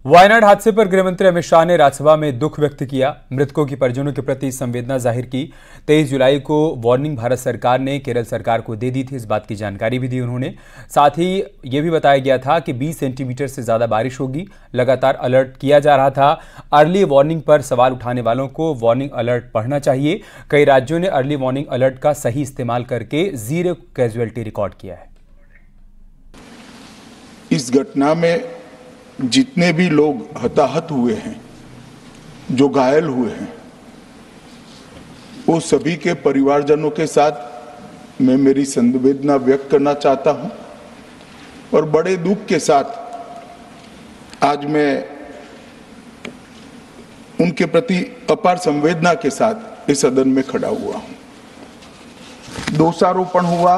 वायनाड हादसे पर गृहमंत्री अमित शाह ने राज्यसभा में दुख व्यक्त किया। मृतकों के परिजनों के प्रति संवेदना जाहिर की। 23 जुलाई को वार्निंग भारत सरकार ने केरल सरकार को दे दी थी, इस बात की जानकारी भी दी उन्होंने। साथ ही ये भी बताया गया था कि 20 सेंटीमीटर से ज्यादा बारिश होगी। लगातार अलर्ट किया जा रहा था। अर्ली वार्निंग पर सवाल उठाने वालों को वार्निंग अलर्ट पढ़ना चाहिए। कई राज्यों ने अर्ली वार्निंग अलर्ट का सही इस्तेमाल करके 0 कैजुअलिटी रिकॉर्ड किया है। इस घटना में जितने भी लोग हताहत हुए हैं, जो घायल हुए हैं, वो सभी के परिवारजनों के साथ मैं मेरी संवेदना व्यक्त करना चाहता हूं और बड़े दुख के साथ आज मैं उनके प्रति अपार संवेदना के साथ इस सदन में खड़ा हुआ हूं। दोषारोपण हुआ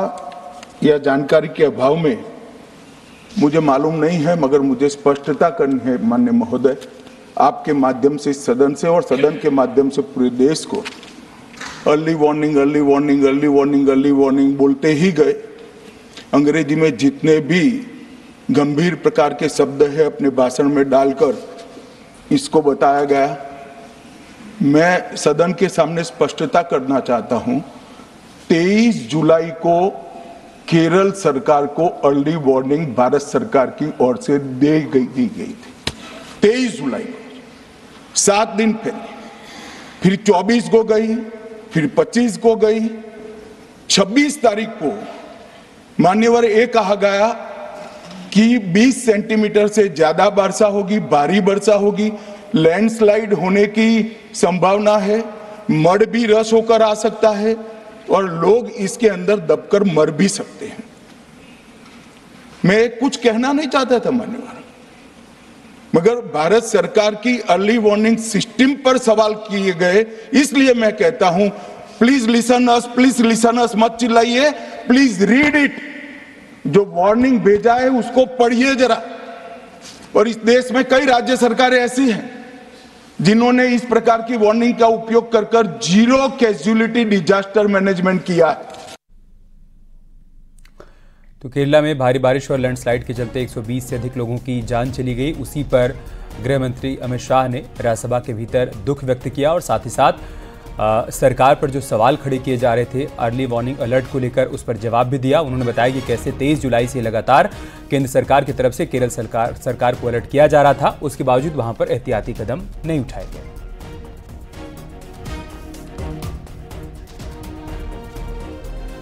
या जानकारी के अभाव में मुझे मालूम नहीं है, मगर मुझे स्पष्टता करनी है माननीय महोदय, आपके माध्यम से सदन से और सदन के माध्यम से पूरे देश को। Early warning, early warning, early warning, early warning बोलते ही गए। अंग्रेजी में जितने भी गंभीर प्रकार के शब्द है अपने भाषण में डालकर इसको बताया गया। मैं सदन के सामने स्पष्टता करना चाहता हूं, 23 जुलाई को केरल सरकार को अर्ली वार्निंग भारत सरकार की ओर से दी गई थी। 23 जुलाई को 7 दिन पहले, फिर 24 को गई, फिर 25 को गई, 26 तारीख को मान्यवर ये कहा गया कि 20 सेंटीमीटर से ज्यादा वर्षा होगी, भारी वर्षा होगी, लैंडस्लाइड होने की संभावना है, मड भी रस होकर आ सकता है और लोग इसके अंदर दबकर मर भी सकते हैं। मैं कुछ कहना नहीं चाहता था मान्यवर, मगर भारत सरकार की अर्ली वार्निंग सिस्टम पर सवाल किए गए, इसलिए मैं कहता हूं please listen us, please listen अस, मत चिल्लाइए, प्लीज रीड इट। जो वार्निंग भेजा है उसको पढ़िए जरा। और इस देश में कई राज्य सरकारें ऐसी हैं जिन्होंने इस प्रकार की वार्निंग का उपयोग कर 0 कैजुअलिटी डिजास्टर मैनेजमेंट किया है। तो केरला में भारी बारिश और लैंडस्लाइड के चलते 120 से अधिक लोगों की जान चली गई। उसी पर गृह मंत्री अमित शाह ने राज्यसभा के भीतर दुख व्यक्त किया और साथ ही साथ सरकार पर जो सवाल खड़े किए जा रहे थे अर्ली वार्निंग अलर्ट को लेकर, उस पर जवाब भी दिया। उन्होंने बताया कि कैसे 23 जुलाई से लगातार केंद्र सरकार की तरफ से केरल सरकार को अलर्ट किया जा रहा था, उसके बावजूद वहां पर एहतियाती कदम नहीं उठाए गए।